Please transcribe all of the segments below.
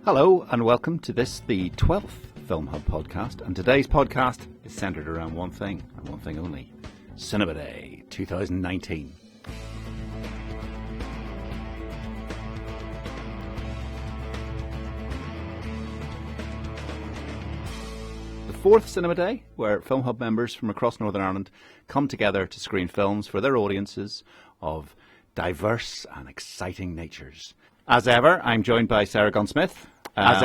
Hello and welcome to this, the 12th Film Hub podcast, and today's podcast is centred around one thing, and one thing only: Cinema Day 2019. The fourth Cinema Day, where Film Hub members from across Northern Ireland come together to screen films for their audiences of diverse and exciting natures. As ever, I'm joined by Sara Smith. Today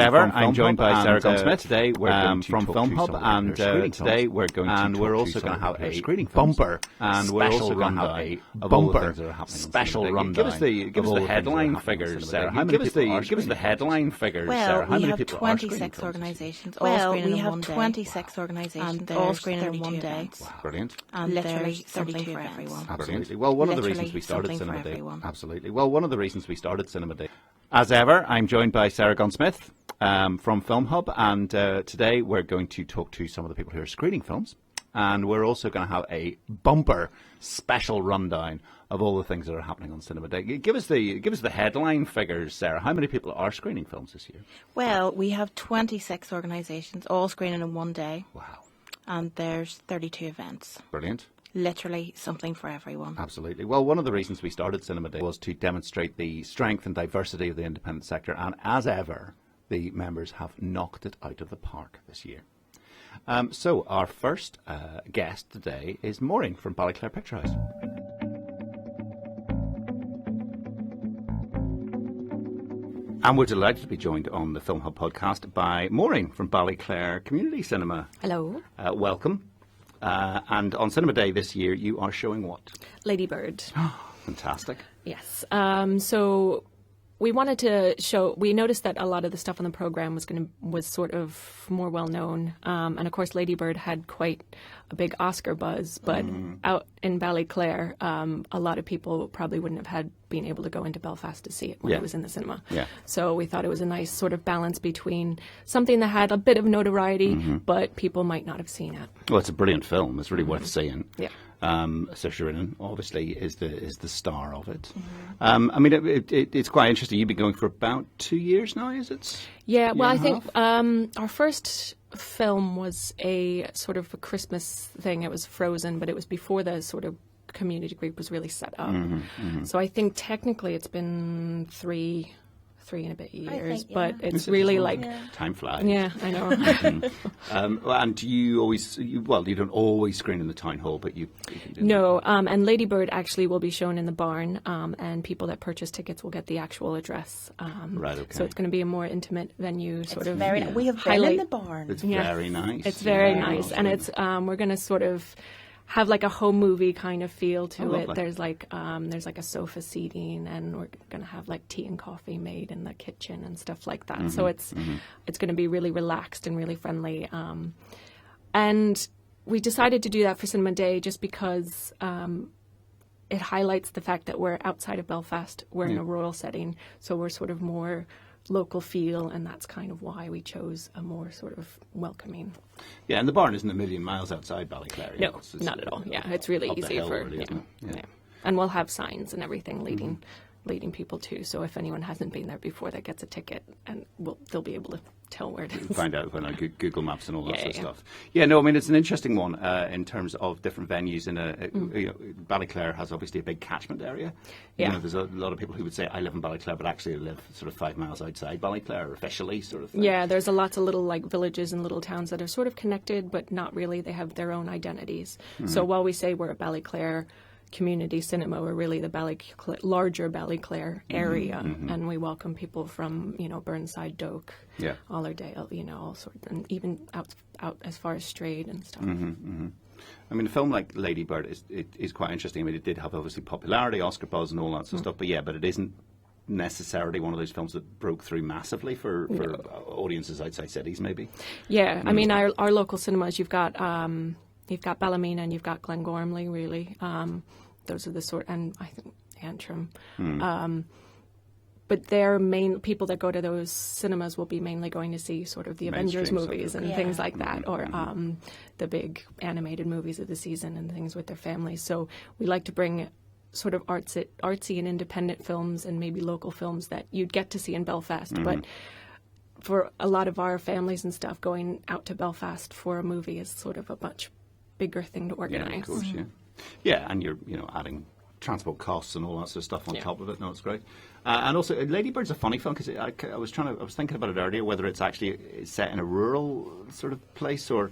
we're going to from Film Hub, and today we're going to and we're also going to have a bumper, and we're also going to have a bumper special rundown. Give us the headline figures, Sarah. How many people are give us the headline figures, Sarah. How many people are screening? 26 organisations. Well, we have 26 organisations all screening in one day. Wow, brilliant. And literally something for everyone. Absolutely. Well, one of the reasons we started Cinema Day. Absolutely. Well, one of the reasons we started Cinema Day. As ever, I'm joined by Sara Smith from Film Hub, and today we're going to talk to some of the people who are screening films, and we're also going to have a bumper special rundown of all the things that are happening on Cinema Day. Give us the headline figures, Sarah. How many people are screening films this year? Well, we have 26 organisations all screening in one day. Wow. And there's 32 events. Brilliant. Literally something for everyone. Absolutely. Well, one of the reasons we started Cinema Day was to demonstrate the strength and diversity of the independent sector, and as ever, the members have knocked it out of the park this year. So our first guest today is Maureen from Ballyclare Picture House. And we're delighted to be joined on the Film Hub podcast by Maureen from Ballyclare Community Cinema. Hello. Welcome. And on Cinema Day this year, you are showing what? Lady Bird. Fantastic. Yes. So we wanted to show. We noticed that a lot of the stuff on the program was sort of more well known, and of course, Lady Bird had quite a big Oscar buzz. But out in Ballyclare, a lot of people probably wouldn't have been able to go into Belfast to see it when it was in the cinema. Yeah. So we thought it was a nice sort of balance between something that had a bit of notoriety, but people might not have seen it. Well, it's a brilliant film. It's really worth seeing. Yeah. Saoirse Ronan obviously is the star of it. I mean, it's quite interesting. You've been going for about 2 years now, is it? Yeah. Well, I think our first film was a sort of a Christmas thing. It was Frozen, but it was before the sort of community group was really set up. So I think technically it's been three and a bit years, but it's really like time flies. Yeah, I know. And you don't always screen in the town hall, but you no. And Lady Bird actually will be shown in the barn, and people that purchase tickets will get the actual address. Right. Okay. So it's going to be a more intimate venue, sort of. Very. We have been in the barn. It's very nice. It's very nice, and it's we're going to sort of have like a home movie kind of feel to it. There's like a sofa seating, and we're going to have like tea and coffee made in the kitchen and stuff like that. So it's going to be really relaxed and really friendly. And we decided to do that for Cinema Day just because it highlights the fact that we're outside of Belfast. We're in a rural setting, so we're sort of more local feel, and that's kind of why we chose a more sort of welcoming. Yeah, and the barn isn't a million miles outside Ballyclare. No, not at all. Yeah, it's really easy for. Really, yeah. And we'll have signs and everything leading people too. So if anyone hasn't been there before, that gets a ticket, and they'll be able to tell where it is. Find out when Google Maps and all that sort of stuff. Yeah, no, I mean it's an interesting one in terms of different venues. Ballyclare has obviously a big catchment area. Yeah. There's a lot of people who would say I live in Ballyclare, but actually live sort of 5 miles outside Ballyclare, officially, sort of thing. Yeah, there's lots of little like villages and little towns that are sort of connected, but not really. They have their own identities. So while we say we're a Ballyclare Community Cinema, we're really the larger Ballyclare area, and we welcome people from Burnside, Doak, Allerdale, all sorts, and even out as far as Strayed and stuff. I mean, a film like Lady Bird is quite interesting. I mean, it did have obviously popularity, Oscar buzz, and all that sort of stuff. But it isn't necessarily one of those films that broke through massively for audiences outside cities, maybe. Yeah, I mean, our local cinemas, you've got Ballymena and you've got Glengormley, really. Those are the sort, and I think Antrim. But their main people that go to those cinemas will be mainly going to see sort of the Avengers movies and things like that, or the big animated movies of the season and things with their families. So we like to bring sort of artsy and independent films and maybe local films that you'd get to see in Belfast, but for a lot of our families and stuff, going out to Belfast for a movie is sort of a much bigger thing to organise. Yeah, of course, yeah, and you're adding transport costs and all that sort of stuff on top of it. No, it's great. And also, Lady Bird's a funny film because I was thinking about it earlier, whether it's actually set in a rural sort of place or,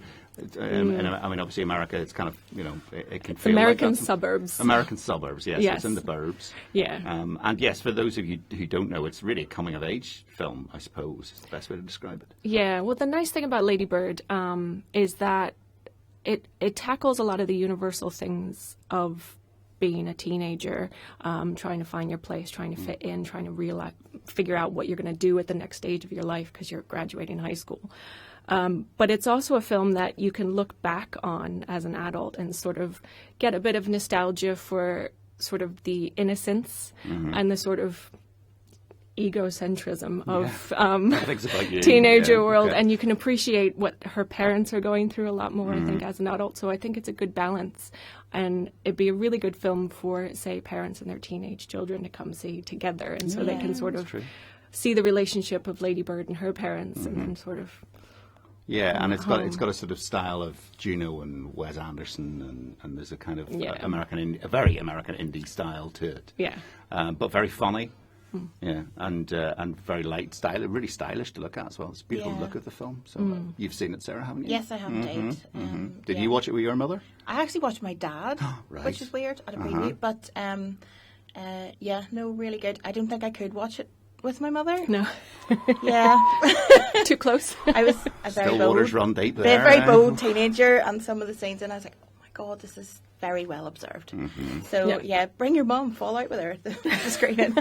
I mean, obviously America, it's kind of, it can feel American like suburbs. American suburbs, yes. It's in the burbs. Yeah. And yes, for those of you who don't know, it's really a coming of age film, I suppose, is the best way to describe it. Yeah. Well, the nice thing about Lady Bird is that it tackles a lot of the universal things of being a teenager, trying to find your place, trying to fit in, trying to figure out what you're going to do at the next stage of your life because you're graduating high school. But it's also a film that you can look back on as an adult and sort of get a bit of nostalgia for sort of the innocence and the sort of egocentrism of teenager world, and you can appreciate what her parents are going through a lot more, I think, as an adult. So I think it's a good balance, and it'd be a really good film for, say, parents and their teenage children to come see together, and so they can sort of see the relationship of Lady Bird and her parents, and then sort of. Yeah, and it's got a sort of style of Juno and Wes Anderson, and there's a kind of a very American indie style to it. Yeah, but very funny. Yeah, and very light style, really stylish to look at as well. It's a beautiful look of the film. So you've seen it, Sarah, haven't you? Yes, I have indeed. Did you watch it with your mother? I actually watched my dad, which is weird at a preview. But no, really good. I don't think I could watch it with my mother. No. Yeah. Too close. I was a very Still bold, waters run deep there. very bold teenager, and some of the scenes, and I was like, oh my God, this is very well observed. So, bring your mum, fall out with her at the screening.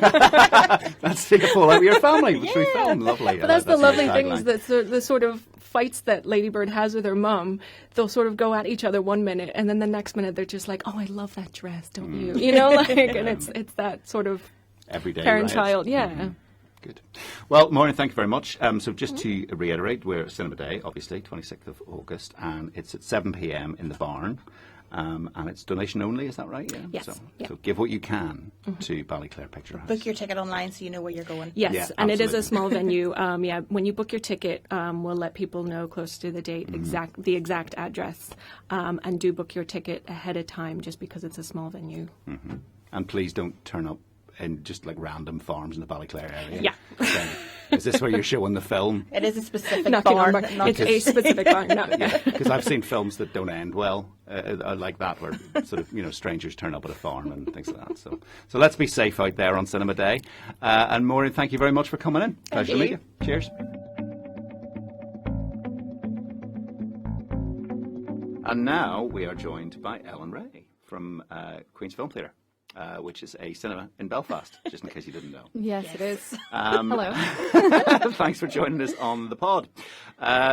Let's take a fall out with your family, which we filmed. Lovely. But that's the lovely thing, is that the sort of fights that Lady Bird has with her mum, they'll sort of go at each other 1 minute, and then the next minute they're just like, oh, I love that dress, don't you? And it's that sort of everyday parent-child, yeah. Good. Well, Maureen, thank you very much. So just to reiterate, we're at Cinema Day, obviously, 26th of August, and it's at 7 p.m. in the barn. And it's donation only, is that right? Yeah. Yes. So give what you can to Ballyclare Picture House. Book your ticket online so you know where you're going. Yes, and it is a small venue. When you book your ticket, we'll let people know close to the date the exact address, and do book your ticket ahead of time just because it's a small venue. And please don't turn up in just like random farms in the Ballyclare area. Yeah. Is this where you're showing the film? It is a specific barn. It's a specific barn. No. Because I've seen films that don't end well, like that, where sort of strangers turn up at a farm and things like that. So let's be safe out there on Cinema Day. And Maureen, thank you very much for coming in. Pleasure to meet you. Cheers. And now we are joined by Ellen Reay from Queen's Film Theatre. Which is a cinema in Belfast, just in case you didn't know. Yes, it is. Hello. Thanks for joining us on the pod.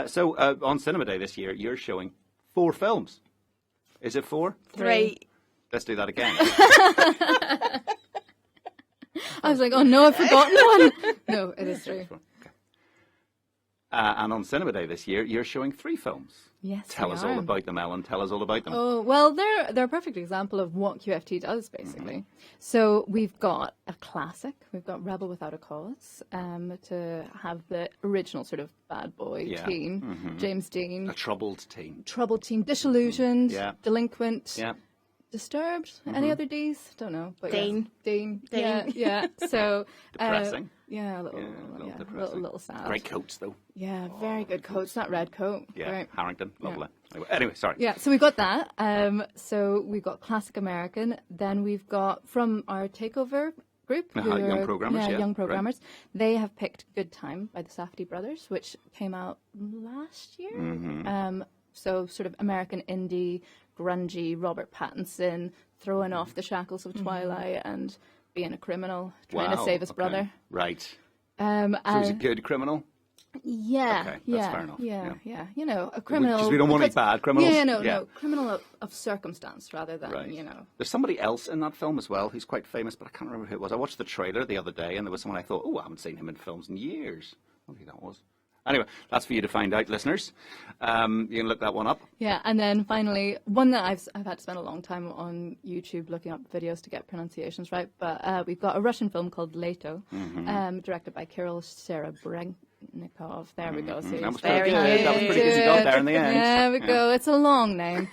So on Cinema Day this year, you're showing 4 films. Is it 4? 3. Let's do that again. I was like, oh no, I've forgotten one. No, it is 3. Okay. And on Cinema Day this year, you're showing 3 films. Yes, Tell us all about them, Ellen. Tell us all about them. Oh, well, they're a perfect example of what QFT does, basically. So we've got a classic. We've got Rebel Without a Cause, to have the original sort of bad boy teen, James Dean. A troubled teen. Disillusioned, delinquent. Yeah. Disturbed? Any other Ds? Don't know. But Dean. Dean. Yeah. So Depressing. A little sad. Great coats, though. Yeah, very good coats. That red coat. Yeah, right. Harrington. Lovely. Anyway, sorry. Yeah, so we've got that. So we've got Classic American. Then we've got from our Takeover group. Young Programmers. Yeah, Young Programmers. Right. They have picked Good Time by the Safdie Brothers, which came out last year. So sort of American indie, grungy, Robert Pattinson throwing off the shackles of Twilight and being a criminal, trying to save his brother. Right. So he's a good criminal? Yeah. Okay, that's fair enough. Yeah. A criminal. Because we don't want any bad criminals. No. Criminal of circumstance rather than, There's somebody else in that film as well who's quite famous, but I can't remember who it was. I watched the trailer the other day and there was someone I thought, I haven't seen him in films in years. I don't think that was. Anyway, that's for you to find out, listeners. You can look that one up. Yeah, and then finally, one that I've had to spend a long time on YouTube looking up videos to get pronunciations right, but we've got a Russian film called Leto, directed by Kirill Ballyclare. There we go. So That was very pretty good. That was pretty good. You got there in the end. There we go. It's a long name.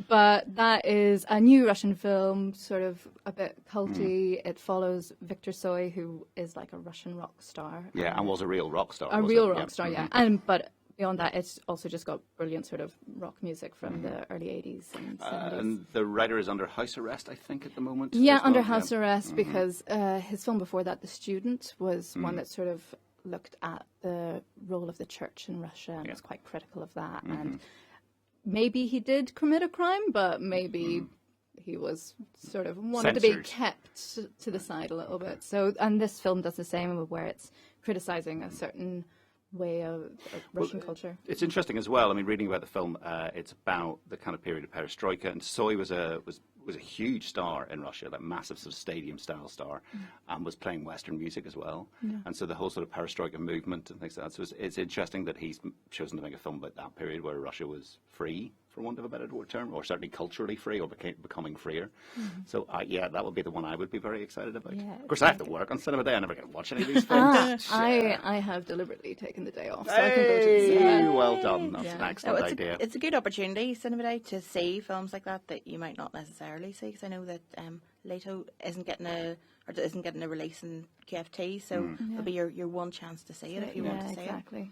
But that is a new Russian film, sort of a bit culty. It follows Victor Tsoi, who is like a Russian rock star. Yeah, and was a real rock star. A real rock star, yeah. But beyond that, it's also just got brilliant sort of rock music from the early 80s and 70s. And the writer is under house arrest, I think, at the moment. Yeah, as well. under house arrest because his film before that, The Student, was one that sort of looked at the role of the church in Russia and was quite critical of that. And maybe he did commit a crime, but maybe he was sort of wanted to be kept to the side a little bit. So, and this film does the same, where it's criticizing a certain way of Russian culture. It's interesting as well. I mean, reading about the film, it's about the kind of period of perestroika, and Tsoi was a huge star in Russia, like massive sort of stadium style star, and was playing Western music as well. And so the whole sort of perestroika movement and things like that. So it's interesting that he's chosen to make a film about that period where Russia was free, for want of a better term, or certainly culturally free, or becoming freer. So yeah, that would be the one I would be very excited about. Yeah, of course, I have to work on Cinema Day. I never get to watch any of these films. I have deliberately taken the day off, so I can go to the cinema. Well done. That's an excellent idea. It's a good opportunity, Cinema Day, to see films like that you might not necessarily see. Because I know that Leto isn't getting a release in QFT, so it'll be your one chance to see it if you want to see it. Exactly.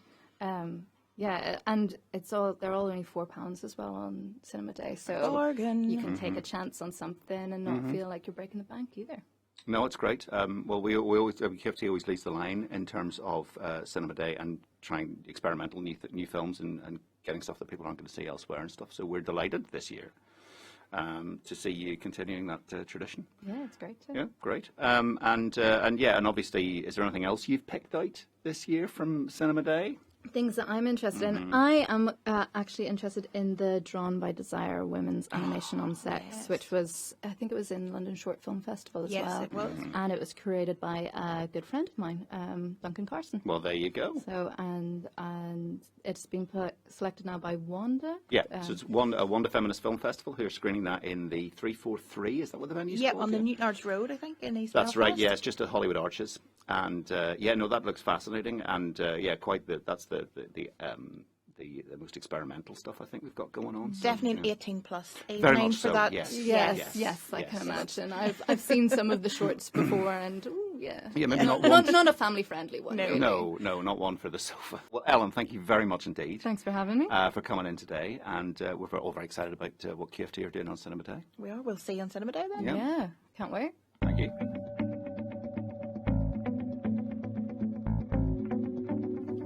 Yeah, and they're all only £4 as well on Cinema Day, so you can take a chance on something and not feel like you're breaking the bank either. No, it's great. Well, we always QFT always leads the line in terms of Cinema Day and trying experimental new films and getting stuff that people aren't going to see elsewhere and stuff. So we're delighted this year to see you continuing that tradition. Yeah, it's great too. Yeah, great. And obviously, is there anything else you've picked out this year from Cinema Day? Things that I'm interested in. I am actually interested in the Drawn by Desire Women's Animation on Sex, which was, I think it was in London Short Film Festival as well. Yes, it was. And it was created by a good friend of mine, Duncan Carson. Well, there you go. So, and it's been selected now by Wanda. Yeah, so it's a Wanda Feminist Film Festival who are screening that in the 343. Is that what the venue's called? Yeah, on the Newton Arch Road, I think, in East That's Belfast. right, yeah, it's just at Hollywood Arches. And that looks fascinating, and quite that's the most experimental stuff I think we've got going on. Definitely an 18+ age Very range much for so, that. Yes, I can imagine. I've seen some of the shorts before, and maybe not one. Not a family friendly one. No. Really. No, not one for the sofa. Well, Ellen, thank you very much indeed. Thanks for having me. For coming in today, and we're all very excited about what QFT are doing on Cinema Day. We are. We'll see you on Cinema Day then. Yeah, can't wait. Thank you.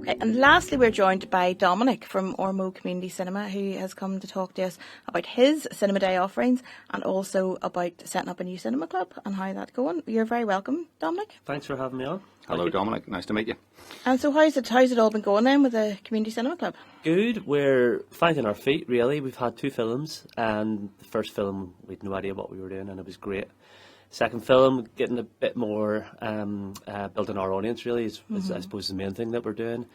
Okay, and lastly, we're joined by Dominic from Ormeau Community Cinema, who has come to talk to us about his Cinema Day offerings and also about setting up a new cinema club and how that's going. You're very welcome, Dominic. Thanks for having me on. Hello, Dominic. Nice to meet you. And so how's it all been going then with the Community Cinema Club? Good. We're finding our feet, really. We've had 2 films, and the first film, we had no idea what we were doing, and it was great. Second film, getting a bit more building our audience, really, is I suppose the main thing that we're doing.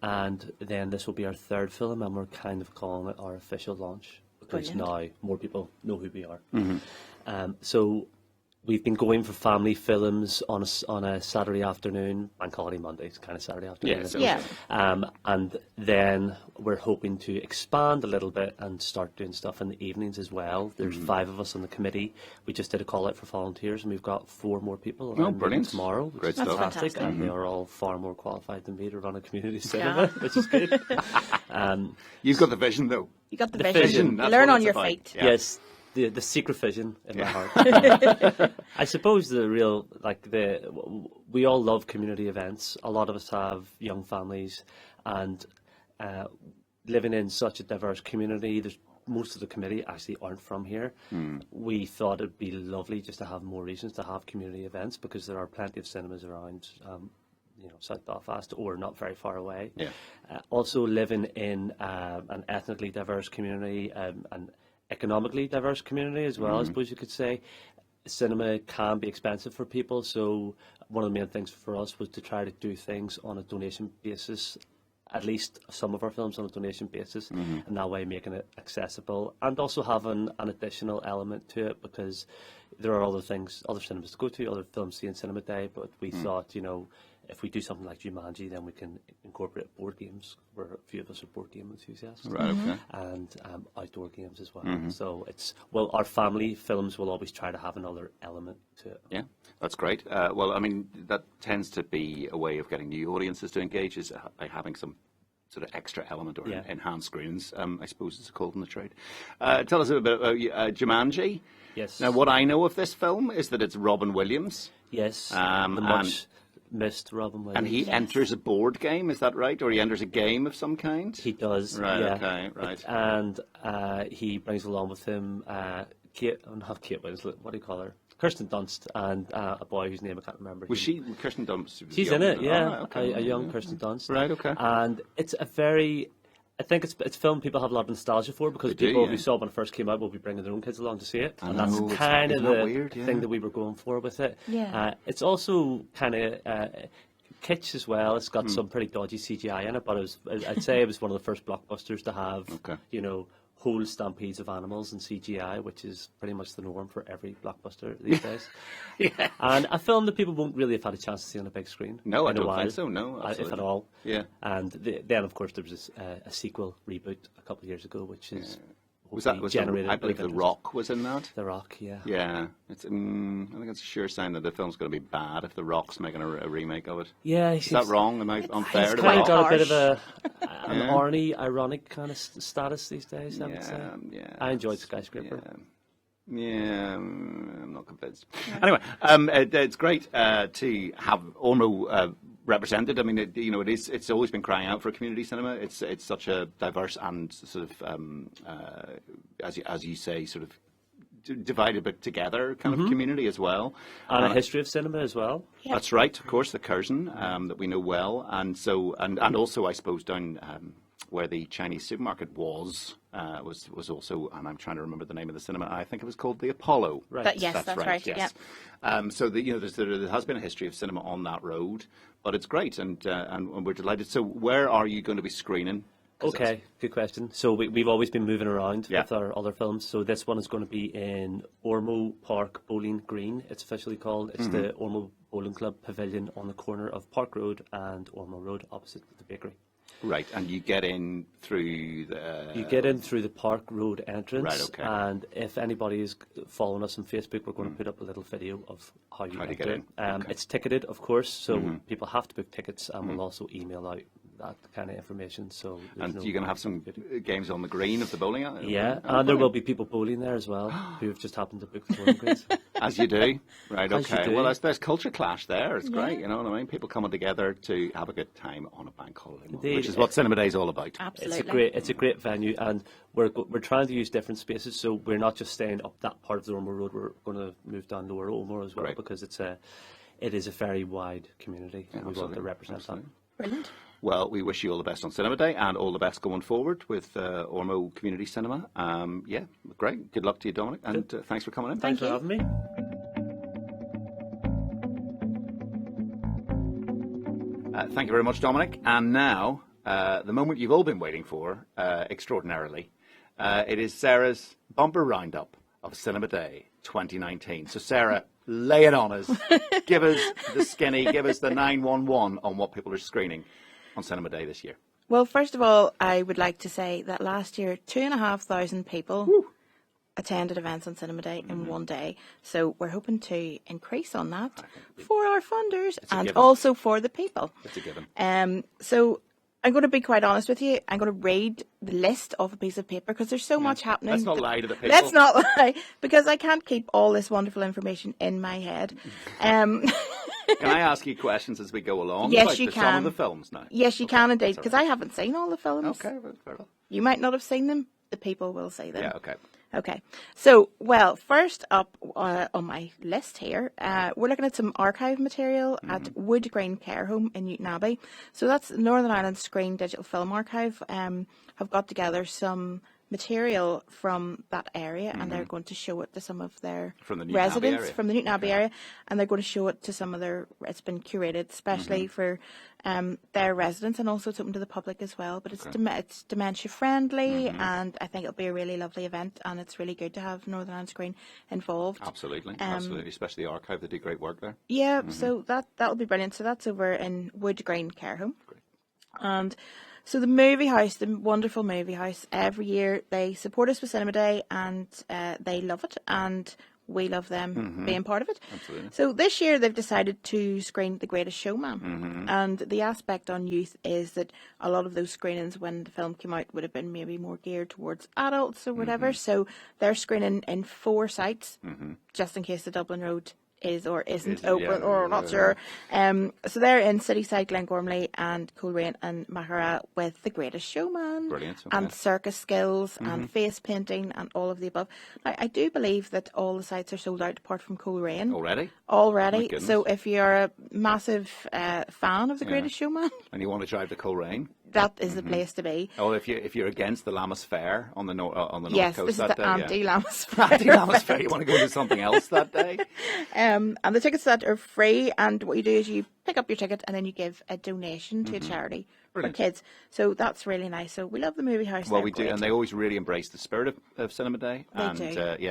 And then this will be our 3rd film, and we're kind of calling it our official launch, because now more people know who we are. So we've been going for family films on a Saturday afternoon, Bank Holiday Mondays, kind of Saturday afternoon. And then we're hoping to expand a little bit and start doing stuff in the evenings as well. There's 5 of us on the committee. We just did a call out for volunteers, and we've got 4 more people brilliant. tomorrow, which Great is stuff. fantastic. And they are all far more qualified than me to run a community cinema, which is good. You've got the vision, though. You got the The vision. vision, You that's learn what on it's your about. feet. Yeah. Yes. The secret vision in my heart. I suppose we all love community events. A lot of us have young families, and living in such a diverse community, most of the committee actually aren't from here. We thought it'd be lovely just to have more reasons to have community events, because there are plenty of cinemas around South Belfast or not very far away. Also living in an ethnically diverse community, and economically diverse community as well, I suppose you could say. Cinema can be expensive for people, so one of the main things for us was to try to do things on a donation basis, at least some of our films on a donation basis, and that way making it accessible, and also having an additional element to it, because there are other cinemas to go to, other films see in Cinema Day, but we thought, if we do something like Jumanji, then we can incorporate board games, where a few of us are board game enthusiasts, Right, okay. and outdoor games as well. So our family films will always try to have another element to it. Yeah, that's great. Well, I mean, that tends to be a way of getting new audiences to engage, is by having some sort of extra element or enhanced screens, I suppose it's called in the trade. Tell us a bit about Jumanji. Yes. Now, what I know of this film is that it's Robin Williams. Yes. The much missed Robin Williams. And he enters a board game, is that right? Or he enters a game of some kind? He does. Right, yeah. okay, right. And he brings along with him not Kate Winslet, what do you call her? Kirsten Dunst, and a boy whose name I can't remember. Was she Kirsten Dunst? She's young, in it, yeah. right, okay. A young Kirsten Dunst. Right, okay. And it's a very... I think it's a film people have a lot of nostalgia for, because people who saw it when it first came out will be bringing their own kids along to see it. And that's kind of the thing that we were going for with it. Yeah. It's also kind of kitsch as well. It's got some pretty dodgy CGI in it, but I'd say it was one of the first blockbusters to have, whole stampedes of animals and CGI, which is pretty much the norm for every blockbuster these days. Yeah. And a film that people won't really have had a chance to see on a big screen. No, I in a don't while, think so, no, absolutely. if at all. Yeah. And then, of course, there was a sequel reboot a couple of years ago, which is Was generated. I believe The Rock was in that. The Rock, yeah. Yeah, it's. I think it's a sure sign that the film's going to be bad if The Rock's making a remake of it. Yeah, is that wrong? Am I unfair to The kind Rock? of got a bit of an Arnie, ironic kind of status these days, I would say. Yeah. I enjoyed Skyscraper. Yeah, I'm not convinced. Anyway, it's great to have Ormeau represented. I mean, it's always been crying out for a community cinema. It's such a diverse and sort of, as you say, sort of divided but together kind of community as well. And a history of cinema as well. Yeah. That's right, of course, the Curzon that we know well, and so and also I suppose down where the Chinese supermarket was also, and I'm trying to remember the name of the cinema. I think it was called the Apollo. Right. That's right. Yes. Yeah. So there has been a history of cinema on that road, but it's great, and we're delighted. So where are you going to be screening? Okay, good question. So we've always been moving around with our other films. So this one is going to be in Ormeau Park Bowling Green, it's officially called. It's the Ormeau Bowling Club Pavilion on the corner of Park Road and Ormeau Road, opposite the bakery. Right, and you get in through the... You get in through the Park Road entrance. Right, okay. And if anybody is following us on Facebook, we're going to put up a little video of how you get in. Okay. It's ticketed, of course, so people have to book tickets, and we'll also email out that kind of information. So and you're going to have some games on the green of the bowling alley? Yeah, and there will be people bowling there as well who have just happened to book the bowling greens. As you do. Right, As you okay. do. Well, there's culture clash there. It's great, you know what I mean? People coming together to have a good time on a bank holiday, which is what Cinema Day is all about. Absolutely. It's a great venue, and we're trying to use different spaces, so we're not just staying up that part of the Ormeau Road. We're going to move down Lower Ormeau as well, because it is a very wide community. Yeah, we want to represent that. Brilliant. Well, we wish you all the best on Cinema Day, and all the best going forward with Ormeau Community Cinema. Yeah, great. Good luck to you, Dominic, and thanks for coming in. Thanks for having me. Thank you very much, Dominic. And now, the moment you've all been waiting for, extraordinarily, it is Sarah's bumper roundup of Cinema Day 2019. So, Sarah, lay it on us. Give us the skinny, give us the 911 on what people are screening on Cinema Day this year. Well, first of all, I would like to say that last year, 2,500 people attended events on Cinema Day in one day. So we're hoping to increase on that for our funders and also for the people. It's a given. So I'm going to be quite honest with you. I'm going to read the list off a piece of paper because there's so much happening. Let's not lie to the people. Let's not lie, because I can't keep all this wonderful information in my head. Can I ask you questions as we go along? Yes, about you some can. of the films now? Yes, you can indeed, because right. I haven't seen all the films. Okay, well, fair enough. You might not have seen them. The people will see them. Yeah, okay. Okay. So, well, first up on my list here, we're looking at some archive material at Wood Green Care Home in Newton Abbey. So that's Northern Ireland Screen Digital Film Archive. Have got together some material from that area, and they're going to show it to some of their From the Newton Abbey residents area. from the Newton Abbey area, and they're going to show it to some of their. It's been curated especially for their residents, and also it's open to the public as well. But it's it's dementia friendly, and I think it'll be a really lovely event, and it's really good to have Northern Ireland Screen involved. Absolutely, absolutely, especially the archive. They do great work there. Yeah, so that'll be brilliant. So that's over in Wood Green Care Home. Great. And so the movie house, the wonderful movie house, every year they support us with Cinema Day, and they love it, and we love them being part of it. Absolutely. So this year they've decided to screen The Greatest Showman, and the aspect on youth is that a lot of those screenings when the film came out would have been maybe more geared towards adults or whatever. So they're screening in 4 sites, just in case the Dublin Road is or isn't open, or not sure. So they're in Cityside, Glengormley and Coleraine and Mahara with The Greatest Showman. Brilliant, okay. And circus skills and face painting and all of the above. Now, I do believe that all the sites are sold out apart from Coleraine. Already? Already. My goodness. So if you're a massive fan of The Greatest Showman, And you want to drive to Coleraine? that is the place to be. Oh, if you're against the Lammas Fair on the north Yes, coast this is that the day, anti-Lammas. Anti-Lammas Fair. You want to go to something else that day? And the tickets that are free, and what you do is you pick up your ticket and then you give a donation to a charity Brilliant. for kids. So that's really nice. So we love the movie house. Well, They're we do, great. and they always really embrace the spirit of Cinema Day. They And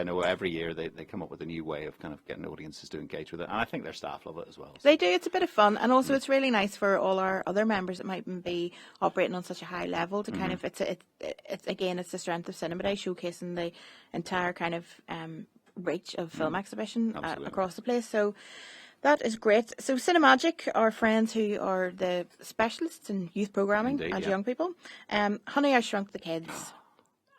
do. every year they come up with a new way of kind of getting audiences to engage with it, and I think their staff love it as well. So. They do. It's a bit of fun, and also it's really nice for all our other members that mightn't be operating on such a high level to kind of it's the strength of Cinema Day, showcasing the entire kind of reach of film exhibition across the place. So that is great. So Cinemagic, our friends who are the specialists in youth programming Indeed, and yeah. young people. Honey, I Shrunk the Kids.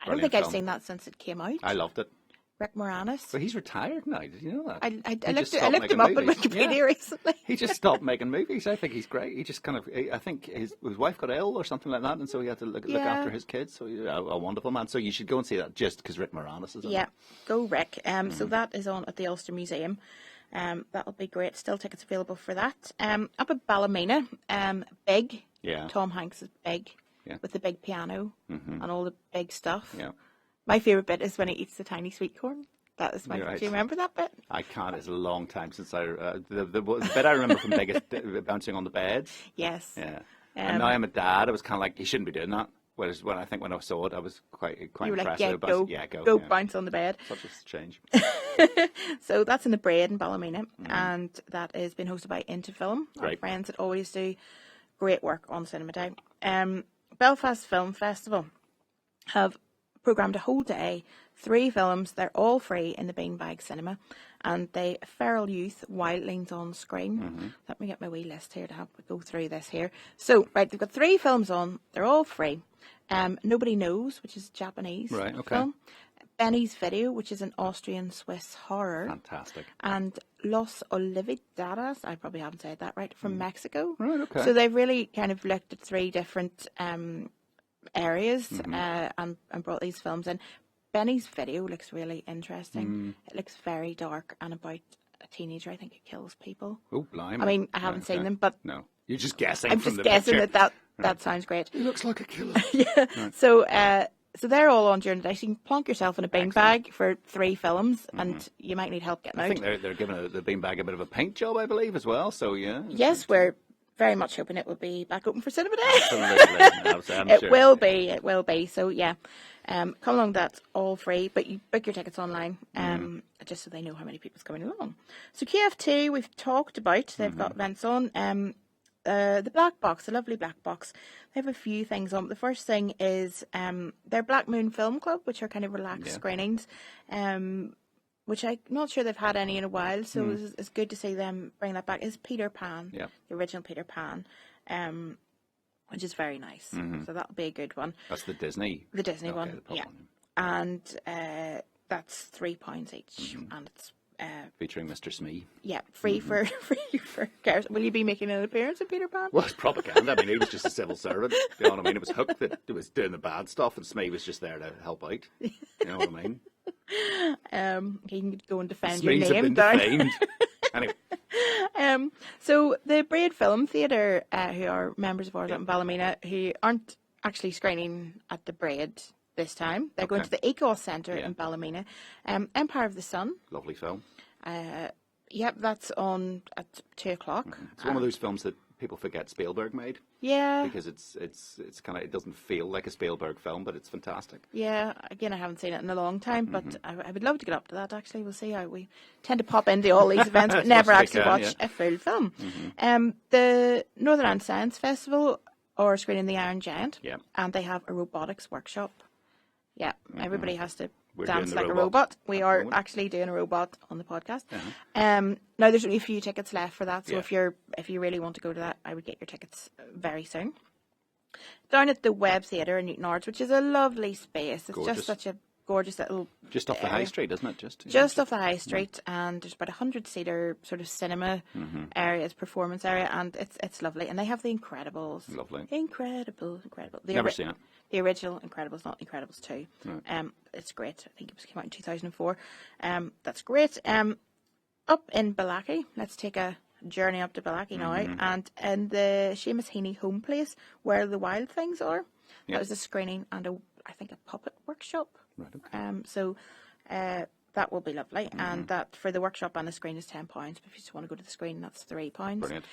I don't Brilliant think I've film. seen that since it came out. I loved it. Rick Moranis. But he's retired now. Did you know that? I He just looked stopped him making up on movies. Wikipedia Yeah. recently. He just stopped making movies. I think he's great. He just kind of, I think his wife got ill or something like that, and so he had to look Yeah. after his kids. So a wonderful man. So you should go and see that just because Rick Moranis is in Yeah, it. go Rick. So that is on at the Ulster Museum. That'll be great. Still tickets available for that. Up at Ballymena, Big. Yeah. Tom Hanks is Big, Yeah. with the big piano and all the big stuff. Yeah. My favourite bit is when he eats the tiny sweet corn. That is my. You're right. Do you remember that bit? I can't. It's a long time since the bit I remember from Big is bouncing on the beds. Yes. Yeah. And now I'm a dad. I was kind of like, he shouldn't be doing that. Whereas when I saw it, I was quite You were like, impressed. yeah, with it. go, Yeah, go yeah. bounce on the bed. Such a change. So that's in the Braid in Ballymena, and that is being hosted by Into Film, our Great. friends that always do great work on Cinema Day. Belfast Film Festival have programmed a whole day, 3 films. They're all free in the Beanbag Cinema, and they Feral Youth Wildlings on Screen. Let me get my wee list here to help me go through this here. So, right, they've got 3 films on. They're all free. Nobody Knows, which is a Japanese Right, okay. film. Benny's Video, which is an Austrian-Swiss horror. Fantastic. And Los Olvidadas, I probably haven't said that right, from Mexico. Right, okay. So they've really kind of looked at 3 different areas and brought these films in. Benny's Video looks really interesting. It looks very dark and about a teenager, I think, who kills people. Oh, blimey. I mean, I haven't seen them, but No. You're just guessing I'm from just the guessing picture. that sounds great. He looks like a killer. So they're all on during the day. So you can plonk yourself in a beanbag for 3 films, and you might need help getting I out. think they're giving the beanbag a bit of a paint job, I believe, as well. So, yeah. Yes, we're very much hoping it will be back open for Cinema Day. Absolutely. I'm It sure. will be. It will be. So yeah, come along. That's all free, but you book your tickets online, just so they know how many people's coming along. So QFT, we've talked about. They've got events on. The Black Box, the lovely Black Box. They have a few things on. The first thing is their Black Moon Film Club, which are kind of relaxed screenings. Which I'm not sure they've had any in a while, so it's good to see them bring that back. Is Peter Pan, the original Peter Pan, which is very nice. So that'll be a good one. That's the Disney. The Disney Okay, one, the pub yeah. one. And that's £3 each, and it's Featuring Mr. Smee. free for cars. Will you be making an appearance in Peter Pan? Well, it's propaganda. I mean, he was just a civil servant. You know what I mean? It was Hook that was doing the bad stuff, and Smee was just there to help out. You know what I mean? You can go and defend Smees your have name been down. defamed. Anyway, So the Braid Film Theatre, who are members of ours out in Ballymena, who aren't actually screening at the Braid this time. They're going to the Ecos Centre in Ballymena. Empire of the Sun. Lovely film. Yep, that's on at 2:00. It's one of those films that people forget Spielberg made. Yeah. Because it's kind of, it doesn't feel like a Spielberg film, but it's fantastic. Yeah, again, I haven't seen it in a long time, but I would love to get up to that, actually. We'll see how we tend to pop into all these events, but never actually watch a full film. The Northern Ireland Science Festival are screening The Iron Giant, and they have a robotics workshop. Yeah, everybody has to dance like a robot. We are actually doing a robot on the podcast. Now there's only a few tickets left for that, so if you really want to go to that, I would get your tickets very soon. Down at the Webb Theatre in Newton Arts, which is a lovely space. It's just such a gorgeous little just off the high street, isn't it? Just off the high street, and there's about 100-seater sort of cinema areas, performance area, and it's lovely. And they have The Incredibles. Lovely. Incredible. Never seen it. The original Incredibles, not Incredibles 2. Right. It's great. I think it came out in 2004. That's great. Up in Ballachy, let's take a journey up to Ballachy now, and in the Seamus Heaney home place where the wild things are. That was a screening and I think a puppet workshop. Right. Okay. So that will be lovely, and that for the workshop and the screen is £10. But if you just want to go to the screen, that's £3. Brilliant.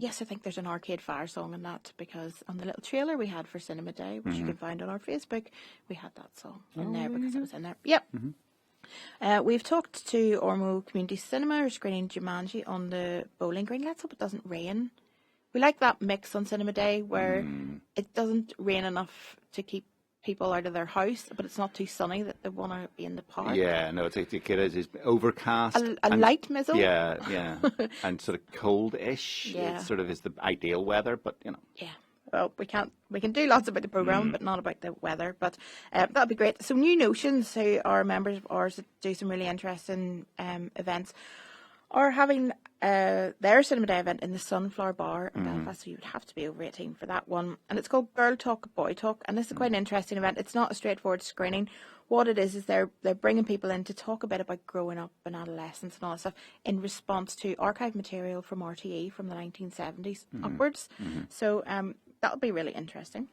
Yes, I think there's an Arcade Fire song in that, because on the little trailer we had for Cinema Day, which you can find on our Facebook, we had that song in there because it was in there. Yep. We've talked to Ormeau Community Cinema, who's screening Jumanji on the bowling green. Let's hope it doesn't rain. We like that mix on Cinema Day where it doesn't rain enough to keep people out of their house, but it's not too sunny that they want to be in the park. Yeah, no, it's overcast. A light mizzle. Yeah, and sort of cold-ish. Yeah. It sort of is the ideal weather, but Yeah. Well, we can do lots about the programme, but not about the weather. But that'll be great. So New Notions, who are members of ours that do some really interesting events, are having their Cinema Day event in the Sunflower Bar in Belfast, so you would have to be over 18 for that one. And it's called Girl Talk, Boy Talk, and this is quite an interesting event. It's not a straightforward screening. What it is they're bringing people in to talk a bit about growing up and adolescence and all that stuff in response to archive material from RTE from the 1970s upwards. So that'll be really interesting.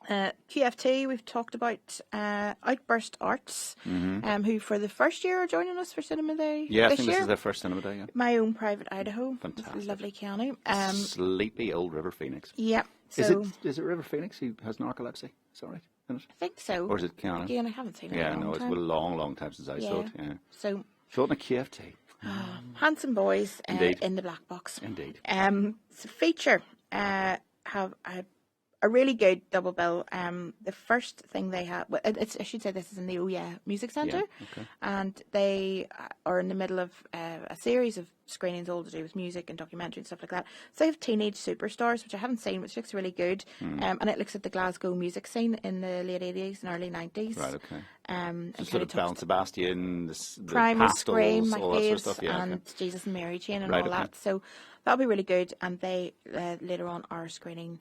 QFT, we've talked about Outburst Arts, who for the first year are joining us for Cinema Day. Yeah, this I think year. this is their first Cinema Day. Yeah. My Own Private Idaho. Fantastic. Lovely Keanu. Sleepy old River Phoenix. Yeah. So Is it River Phoenix who has narcolepsy? Is that right? I think so. Or is it Keanu? Again, I haven't seen it Yeah, in a long no, it's time. been a long time since I saw it. Yeah. So Short in a QFT. handsome boys Indeed. in the black box. Indeed. It's a feature. Have a really good double bill. The first thing they have, I should say this is in the Music Centre, and they are in the middle of a series of screenings all to do with music and documentary and stuff like that. So they have Teenage Superstars, which I haven't seen, which looks really good, and it looks at the Glasgow music scene in the late 80s and early 90s. Right, okay. And So sort of Belle and Sebastian, the Primal Pastels, Scream, my all that sort faves, of stuff. Yeah, and Jesus and Mary Chain and Right, all okay. that. So that'll be really good. And they later on are screening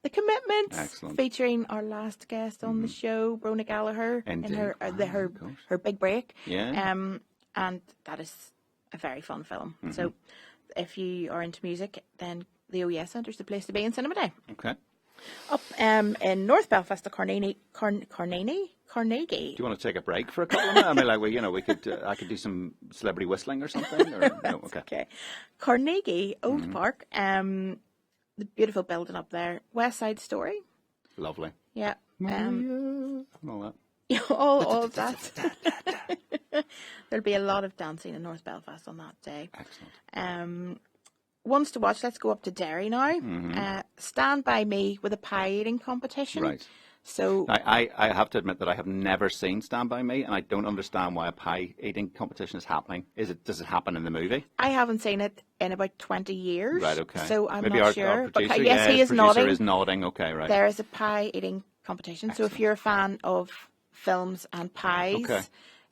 The Commitments, Excellent. featuring our last guest on the show, Brona Gallagher, in Indeed. her big break. Yeah. And that is a very fun film. So if you are into music, then the OES Centre is the place to be in Cinema Day. Okay. Up in North Belfast, the Carnegie. Do you want to take a break for a couple of minutes? I mean, like, we could. I could do some celebrity whistling or something. Or, no? Okay. Carnegie Old Park. The beautiful building up there. West Side Story. Lovely. Yeah. And all that. all of that. There'll be a lot of dancing in North Belfast on that day. Excellent. Ones to watch, let's go up to Derry now. Stand By Me with a pie eating competition. Right. So I have to admit that I have never seen Stand By Me, and I don't understand why a pie eating competition is happening. Does it happen in the movie? I haven't seen it in about 20 years. Right, okay. So I'm Maybe not our sure. producer, But yes, he his is producer nodding. is nodding. Okay, right. There is a pie eating competition. Excellent. So if you're a fan of films and pies, Okay.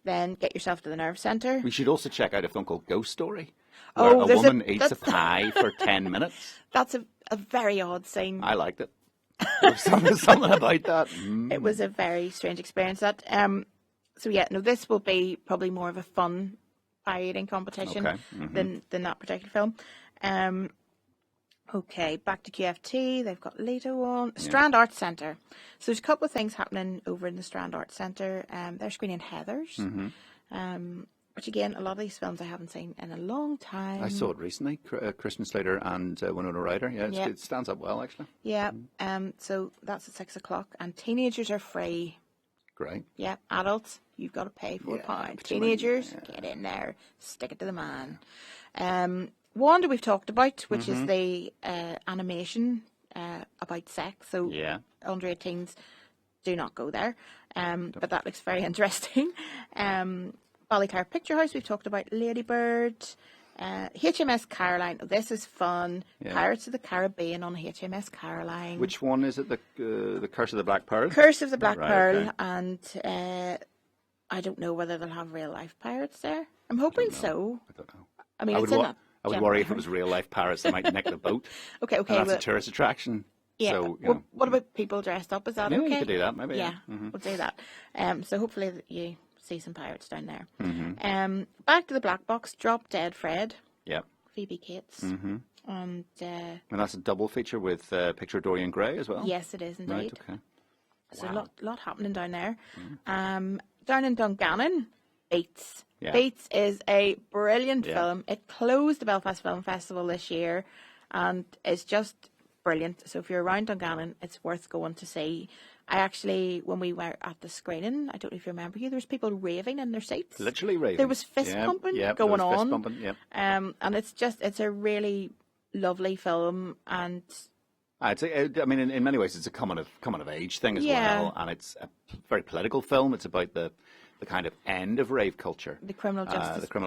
then get yourself to the Nerve Centre. We should also check out a film called Ghost Story, Oh, where a there's a- woman eats a that's- pie for 10 minutes. That's a very odd scene. I liked it. There's something about that. It was a very strange experience. That so yeah, no, this will be probably more of a fun pie eating competition Okay. than that particular film. Okay, back to QFT. They've got Leto on. Strand Arts Centre. So there's a couple of things happening over in the Strand Arts Centre. They're screening Heathers, which again, a lot of these films I haven't seen in a long time. I saw it recently. Christian Slater and Winona Ryder. Yeah, it stands up well, actually. Yeah. So that's at 6 o'clock. And teenagers are free. Great. Yeah. Adults, you've got to pay £4. Teenagers, get in there, stick it to the man. Wanda we've talked about, which is the animation about sex. So under 18s do not go there. But that looks very interesting. Ballyclare Picture House, we've talked about Ladybird. HMS Caroline, this is fun. Pirates of the Caribbean on HMS Caroline. Which one is it? The Curse of the Black Pearl? Curse of the Black Pearl. Okay. And I don't know whether they'll have real life pirates there. I'm hoping so. I don't know. I mean, I would worry if it was real life pirates, they might nick the boat. Okay. And that's a tourist attraction. Yeah. So, what about people dressed up? Is that okay? We could do that, maybe. Yeah, we'll do that. So hopefully you see some pirates down there. Back to the Black Box, Drop Dead Fred. Yeah. Phoebe Cates. And that's a double feature with Picture of Dorian Gray as well? Yes, it is indeed. Right, okay. So a lot happening down there. Down in Dungannon, Beats. Yeah. Beats is a brilliant film. It closed the Belfast Film Festival this year and it's just brilliant. So if you're around Dungannon, it's worth going to see. I actually, when we were at the screening, I don't know if you remember, there was people raving in their seats. Literally raving. There was fist pumping going on. Fist pumping, and it's a really lovely film. And I mean, in many ways, it's a coming of age thing as well, and it's a very political film. It's about the kind of end of rave culture, the criminal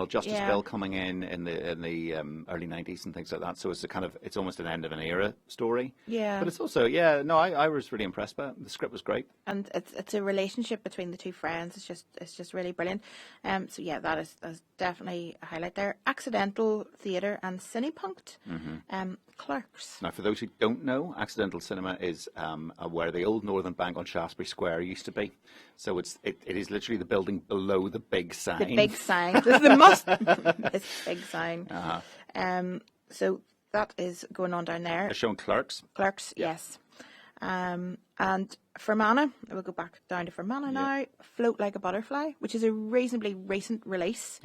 justice bill coming in the early 90s and things like that. So it's almost an end of an era story. Yeah, but it's also I was really impressed by it. The script was great, and it's a relationship between the two friends. It's just really brilliant. So that's definitely a highlight there. Accidental Theatre and Cinepunct. Clerks. Now, for those who don't know, Accidental Cinema is where the old Northern Bank on Shaftesbury Square used to be. So it is literally the building below the big sign. The big sign. It's the big sign. So that is going on down there. They're showing Clerks. Clerks, yes. And Fermanagh, we'll go back down to Fermanagh now. Float Like a Butterfly, which is a reasonably recent release.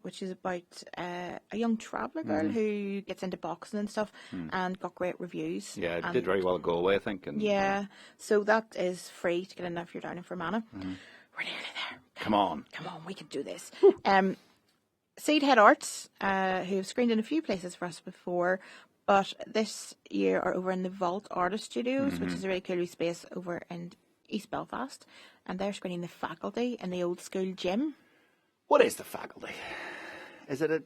Which is about a young traveller girl who gets into boxing and stuff and got great reviews. Yeah, it did very well at Galway, I think. And, so that is free to get in if you're down in Fermanagh. We're nearly there. Come on, we can do this. Seedhead Arts, who have screened in a few places for us before, but this year are over in the Vault Artist Studios, which is a really cool space over in East Belfast, and they're screening The Faculty in the old school gym. What is The Faculty? Is it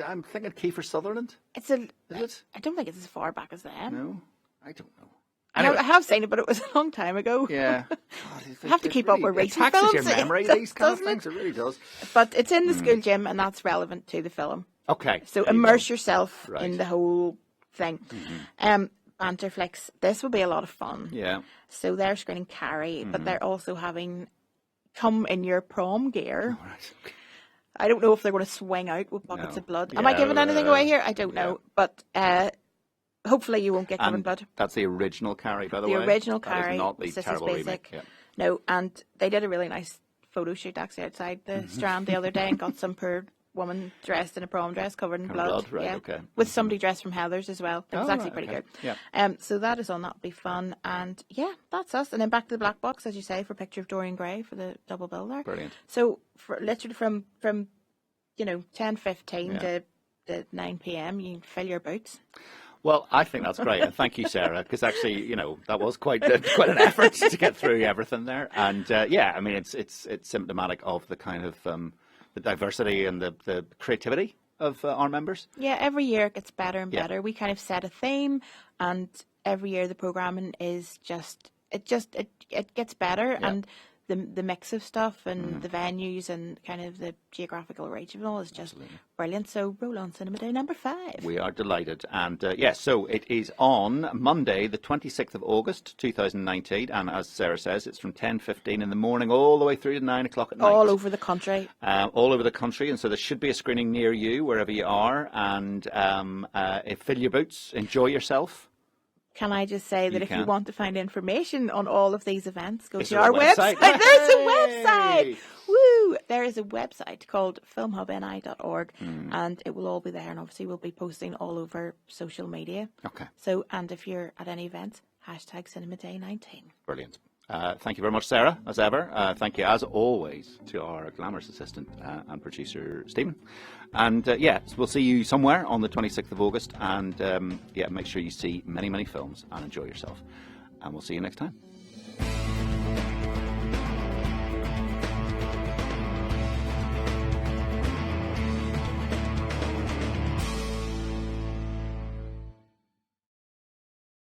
I'm thinking Kiefer Sutherland. Is it? I don't think it's as far back as them. No, I don't know. Anyway. I have seen it, but it was a long time ago. Yeah. I have to keep up with recent films. It taxes your memory, these kind of things. It really does. But it's in the school gym, and that's relevant to the film. Okay. So immerse yourself in the whole thing. Banterflix. This will be a lot of fun. Yeah. So they're screening Carrie, but they're also having Come in Your Prom Gear. Oh, right. Okay. I don't know if they're going to swing out with buckets of blood. Am I giving anything away here? I don't know. But hopefully you won't get covered in blood. That's the original Carrie, by the way. The original Carrie. Not the terrible remake. Yeah. No, and they did a really nice photo shoot actually outside the Strand the other day and got some poor woman dressed in a prom dress covered in blood. Right, okay. With somebody dressed from Heathers as well. It was actually pretty good. Yeah. So that is on. That'll be fun. And yeah, that's us. And then back to the Black Box, as you say, for Picture of Dorian Gray for the double bill there. Brilliant. So literally from 10:15 to 9 p.m, you can fill your boots. Well, I think that's great, and thank you, Sarah, because actually, that was quite an effort to get through everything there. And I mean, it's symptomatic of the kind of the diversity and the creativity of our members. Yeah, every year it gets better and better. We kind of set a theme, and every year the programming is it gets better. And the mix of stuff and the venues and kind of the geographical reach of it all is just brilliant. So roll on Cinema Day number 5. We are delighted. And yes, so it is on Monday, the 26th of August, 2019. And as Sarah says, it's from 10:15 in the morning all the way through to 9 o'clock at night. All over the country. All over the country. And so there should be a screening near you, wherever you are. And fill your boots, enjoy yourself. Can I just say that if you want to find information on all of these events, go Is to there our a website? There's a website! Woo! There is a website called filmhubni.org and it will all be there, and obviously we'll be posting all over social media. Okay. So, and if you're at any events, #CinemaDay19. Brilliant. Thank you very much, Sarah, as ever. Thank you, as always, to our glamorous assistant and producer, Stephen. And so we'll see you somewhere on the 26th of August. And make sure you see many, many films and enjoy yourself. And we'll see you next time.